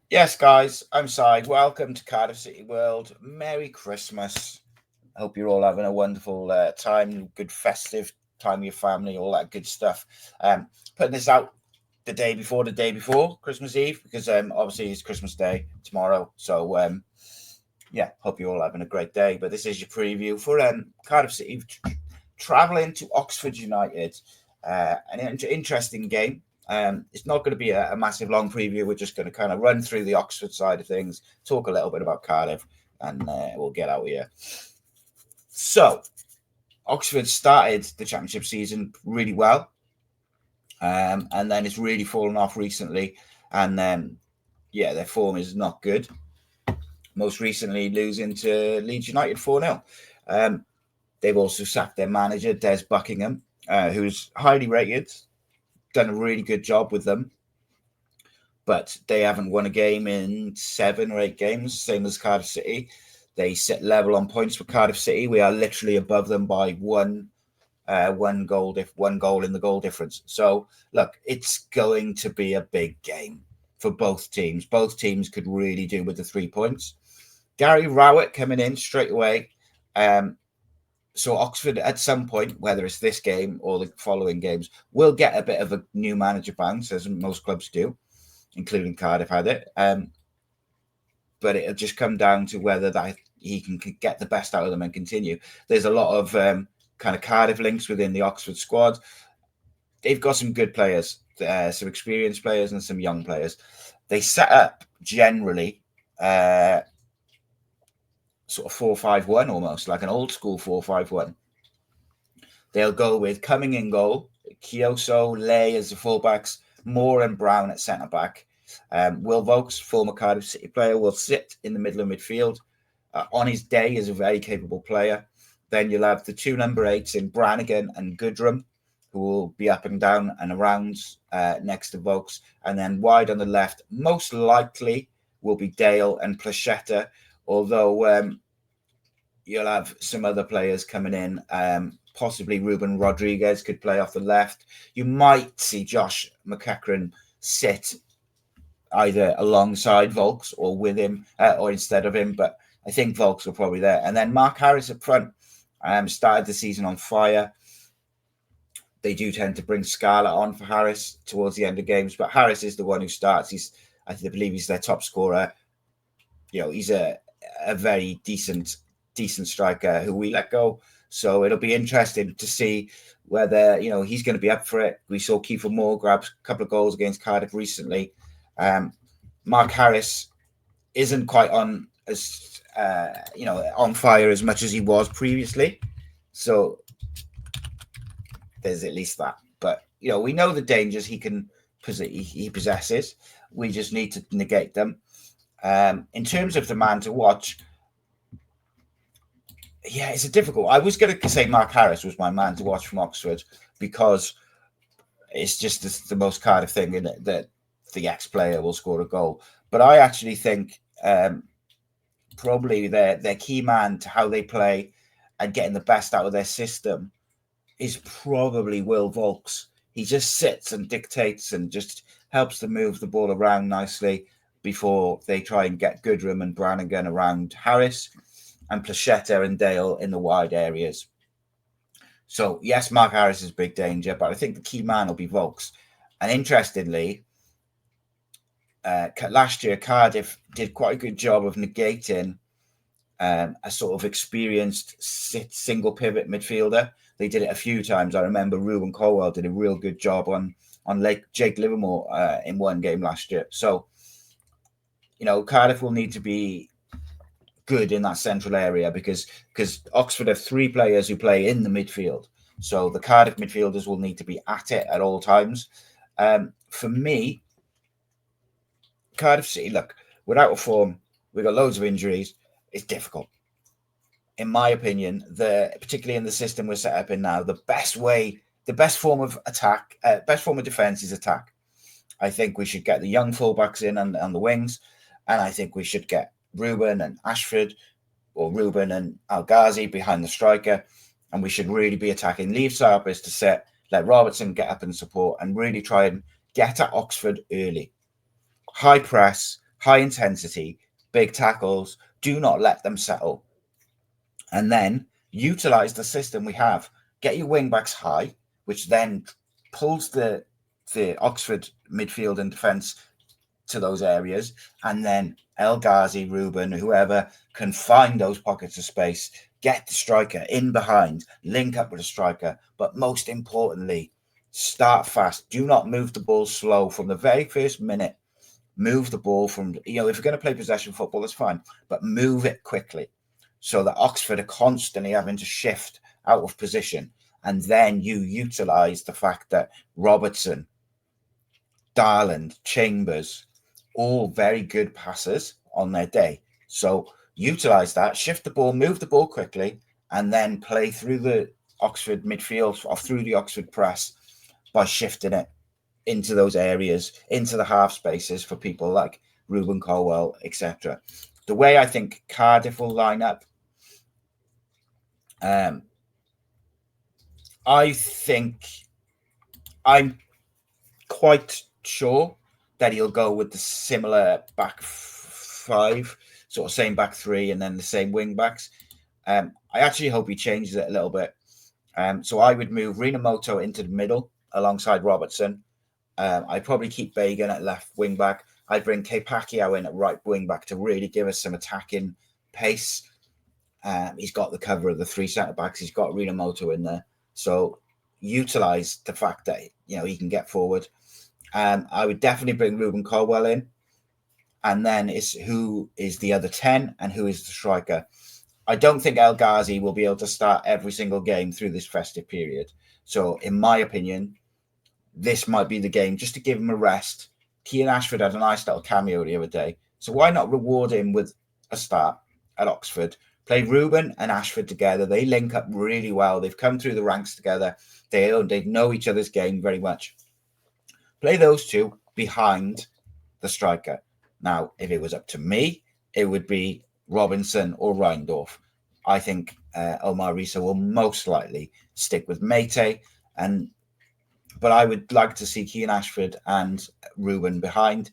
Yes, guys, I'm Side. Welcome to Cardiff City World. Merry Christmas. I hope you're all having a wonderful time, good festive time with your family, all that good stuff. Putting this out the day before Christmas Eve, because obviously it's Christmas Day tomorrow. So, yeah, hope you're all having a great day. But this is your preview for Cardiff City travelling to Oxford United. An interesting game. It's not going to be a massive long preview. We're just going to kind of run through the Oxford side of things, talk a little bit about Cardiff, and we'll get out here. So, Oxford started the championship season really well, and then it's really fallen off recently. And yeah, their form is not good. Most recently, losing to Leeds United 4-0. They've also sacked their manager, Des Buckingham, who's highly rated. Done a really good job with them, but they haven't won a game in 7 or 8 games, same as Cardiff City. They sit level on points with Cardiff City. We are literally above them by one goal in the goal difference. So look, it's going to be a big game for both teams. Both teams could really do with the 3 points. Gary Rowett coming in straight away. So Oxford, at some point, whether it's this game or the following games, will get a bit of a new manager bounce, as most clubs do, including Cardiff had it. But it'll just come down to whether that he can get the best out of them and continue. There's a lot of kind of Cardiff links within the Oxford squad. They've got some good players, some experienced players and some young players. They set up generally sort of 4-5-1, almost like an old school 4-5-1. They'll go with Cumming in goal, Kioso, Lay as the fullbacks, Moore and Brown at centre back. Will Vokes, former Cardiff City player, will sit in the middle of midfield. On his day, is a very capable player. Then you'll have the 2 number 8s in Brannigan and Goodrum, who will be up and down and around next to Vokes. And then wide on the left, most likely will be Dale and Plachetta, although you'll have some other players coming in. Possibly Ruben Rodriguez could play off the left. You might see Josh McEachran sit either alongside Vokes or with him or instead of him, but I think Vokes will probably there. And then Mark Harris up front started the season on fire. They do tend to bring Scarlett on for Harris towards the end of games, but Harris is the one who starts. I believe he's their top scorer. You know, he's a very decent striker who we let go. So it'll be interesting to see whether, you know, he's going to be up for it. We saw Kiefer Moore grab a couple of goals against Cardiff recently. Mark Harris isn't quite on as on fire as much as he was previously. So there's at least that. But you know, we know the dangers he possesses. We just need to negate them. In terms of the man to watch, yeah, it's a difficult. I was going to say Mark Harris was my man to watch from Oxford because it's just the most Cardiff thing in it that the ex-player will score a goal. But I actually think probably their key man to how they play and getting the best out of their system is probably Will Vokes. He just sits and dictates and just helps to move the ball around nicely before they try and get Goodrum and Brannigan around Harris and Plachetta and Dale in the wide areas. So, yes, Mark Harris is big danger, but I think the key man will be Vokes. And interestingly, last year, Cardiff did quite a good job of negating a sort of experienced single pivot midfielder. They did it a few times. I remember Ruben Colwell did a real good job on Jake Livermore in one game last year. So, you know, Cardiff will need to be good in that central area because Oxford have 3 players who play in the midfield. So the Cardiff midfielders will need to be at it at all times. For me, Cardiff City, look, without a form, we've got loads of injuries. It's difficult. In my opinion, particularly in the system we're set up in now, the best form of defense is attack. I think we should get the young fullbacks in on the wings, and I think we should get Ruben and Ashford or Ruben and Al Ghazi behind the striker. and we should really be attacking. Leave Sarpis to sit, let Robertson get up and support, and really try and get at Oxford early. High press, high intensity, big tackles. Do not let them settle. And then utilize the system we have. Get your wing backs high, which then pulls the Oxford midfield and defence to those areas. And then El Ghazi, Ruben, whoever can find those pockets of space, get the striker in behind, link up with a striker. But most importantly, start fast. Do not move the ball slow from the very first minute. Move the ball from, if you're going to play possession football, that's fine, but move it quickly so that Oxford are constantly having to shift out of position. And then you utilize the fact that Robertson, Darland, Chambers, all very good passers on their day. So utilize that, shift the ball, move the ball quickly, and then play through the Oxford midfield or through the Oxford press by shifting it into those areas, into the half spaces for people like Ruben Colwell, etc. The way I think Cardiff will line up, I think I'm quite sure that he'll go with the similar back five, sort of same back three, and then the same wing backs. I actually hope he changes it a little bit. So I would move Rinamoto into the middle alongside Robertson. I'd probably keep Bagan at left wing back. I'd bring Pacquiao in at right wing back to really give us some attacking pace. He's got the cover of the three centre backs. He's got Rinamoto in there. So utilize the fact that he can get forward. I would definitely bring Ruben Colwell in. And then it's who is the other 10 and who is the striker. I don't think El Ghazi will be able to start every single game through this festive period. So in my opinion, this might be the game just to give him a rest. Kean Ashford had a nice little cameo the other day. So why not reward him with a start at Oxford? Play Ruben and Ashford together. They link up really well. They've come through the ranks together. They know each other's game very much. Play those two behind the striker. Now, if it was up to me, it would be Robinson or Reindorf. I think Omar Risa will most likely stick with Mate, but I would like to see Kean Ashford and Ruben behind,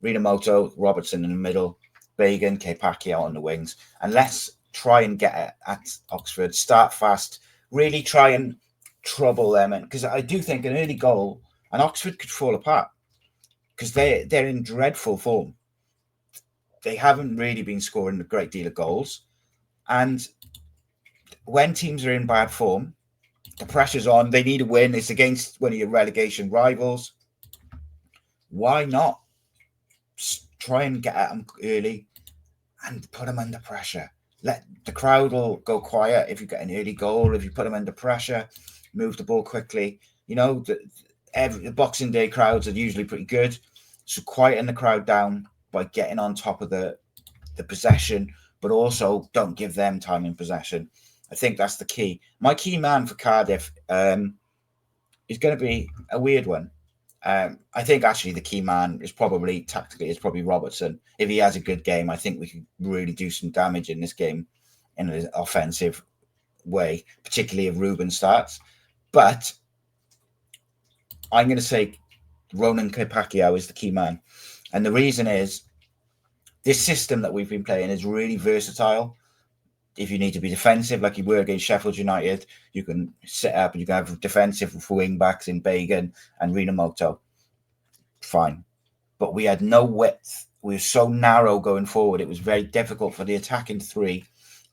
Rinamoto, Robertson in the middle, Bagan, Pacquiao on the wings, and let's try and get at Oxford. Start fast, really try and trouble them, because I do think an early goal and Oxford could fall apart because they're in dreadful form. They haven't really been scoring a great deal of goals, and when teams are in bad form, the pressure's on. They need a win. It's against one of your relegation rivals. Why not try and get at them early and put them under pressure? Let the crowd will go quiet if you get an early goal. If you put them under pressure, move the ball quickly. The Boxing Day crowds are usually pretty good. So quieten the crowd down by getting on top of the possession, but also don't give them time in possession. I think that's the key. My key man for Cardiff is going to be a weird one. I think actually the key man is probably Robertson. If he has a good game, I think we could really do some damage in this game in an offensive way, particularly if Ruben starts. But I'm going to say Ronan Pacquiao is the key man. And the reason is this system that we've been playing is really versatile. If you need to be defensive, like you were against Sheffield United, you can set up and you can have defensive wing backs in Bagan and Rinamoto. Fine. But we had no width. We were so narrow going forward. It was very difficult for the attacking three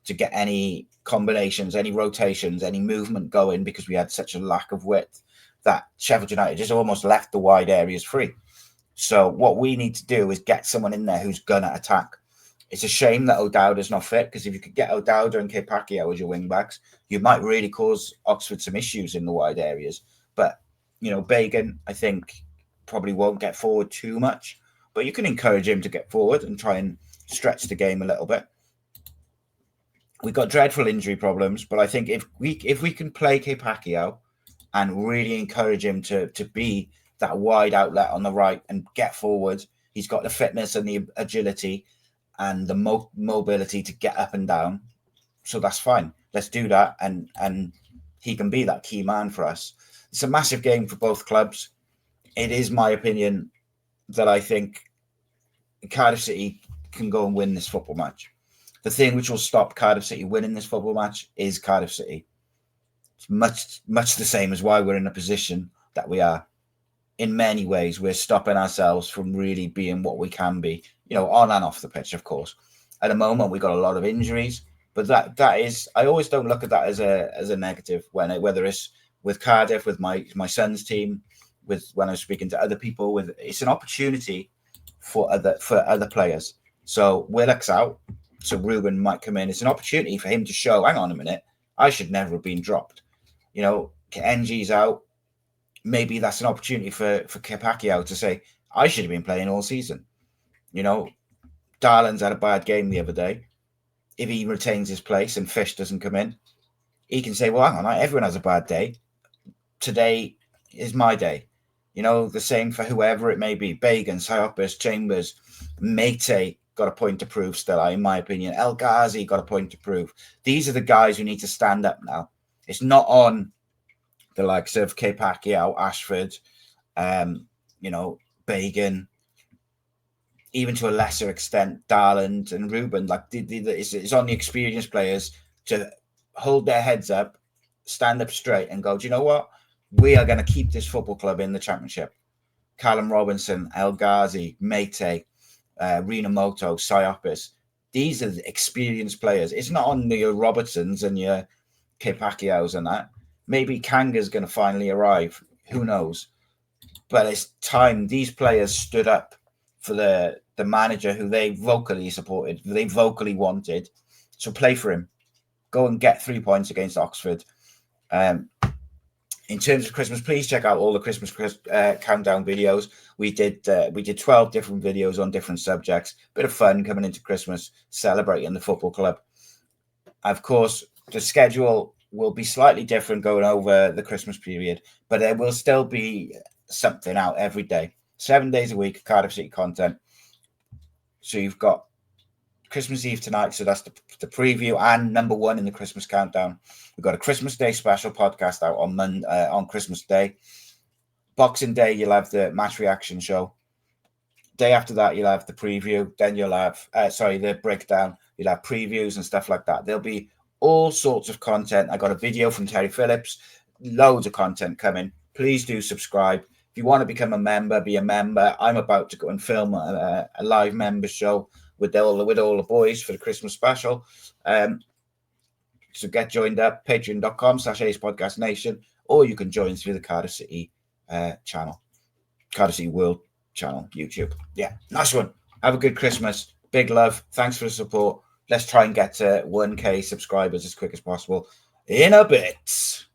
to get any combinations, any rotations, any movement going because we had such a lack of width that Sheffield United just almost left the wide areas free. So what we need to do is get someone in there who's going to attack. It's a shame that O'Dowda's not fit, because if you could get O'Dowda and Pacquiao as your wing backs, you might really cause Oxford some issues in the wide areas. But, Bagan, I think, probably won't get forward too much. But you can encourage him to get forward and try and stretch the game a little bit. We've got dreadful injury problems, but I think if we can play Pacquiao and really encourage him to be that wide outlet on the right and get forward, he's got the fitness and the agility and the mobility to get up and down. So that's fine. Let's do that and he can be that key man for us. It's a massive game for both clubs. It is my opinion that I think Cardiff City can go and win this football match. The thing which will stop Cardiff City winning this football match is Cardiff City. It's much the same as why we're in a position that we are. In many ways, we're stopping ourselves from really being what we can be, on and off the pitch, of course. At the moment, we've got a lot of injuries, but that is, I always don't look at that as a negative, whether it's with Cardiff, with my son's team, when I'm speaking to other people, it's an opportunity for other players. So Willock's out, so Ruben might come in. It's an opportunity for him to show, hang on a minute, I should never have been dropped. NG's out. Maybe that's an opportunity for Pacquiao to say, I should have been playing all season. Darlin's had a bad game the other day. If he retains his place and Fish doesn't come in, he can say, well, hang on, everyone has a bad day. Today is my day. The same for whoever it may be. Bagan, Siopis, Chambers, Mate got a point to prove still, in my opinion. El Ghazi got a point to prove. These are the guys who need to stand up now. It's not on the likes of Pacquiao, Ashford, Bagan, even to a lesser extent, Darland and Ruben. It's on the experienced players to hold their heads up, stand up straight and go, do you know what? We are going to keep this football club in the Championship. Callum Robinson, El Ghazi, Mate, Rinamoto, Siopis. These are the experienced players. It's not on your Robertsons and your Pacquiaos and that. Maybe Kanga's going to finally arrive. Who knows? But it's time. These players stood up for the manager who they vocally supported, who they vocally wanted. So play for him. Go and get 3 points against Oxford. In terms of Christmas, please check out all the Christmas countdown videos. We did 12 different videos on different subjects. Bit of fun coming into Christmas, celebrating the football club. Of course, the schedule will be slightly different going over the Christmas period, but there will still be something out every day. 7 days a week, Cardiff City content. So you've got Christmas Eve tonight, so that's the preview and number one in the Christmas countdown. We've got a Christmas Day special podcast out on Christmas Day. Boxing Day, you'll have the match reaction show. Day after that, you'll have the preview. Then you'll have, the breakdown. You'll have previews and stuff like that. There'll be all sorts of content. I got a video from Terry Phillips. Loads of content coming. Please do subscribe. If you want to become a member, be a member. I'm about to go and film a live member show with all the boys for the Christmas special. So get joined up, patreon.com/AcePodcastNation, or you can join through the Cardiff City channel, Cardiff City World channel, YouTube. Yeah, nice one. Have a good Christmas. Big love. Thanks for the support. Let's try and get to 1K subscribers as quick as possible in a bit.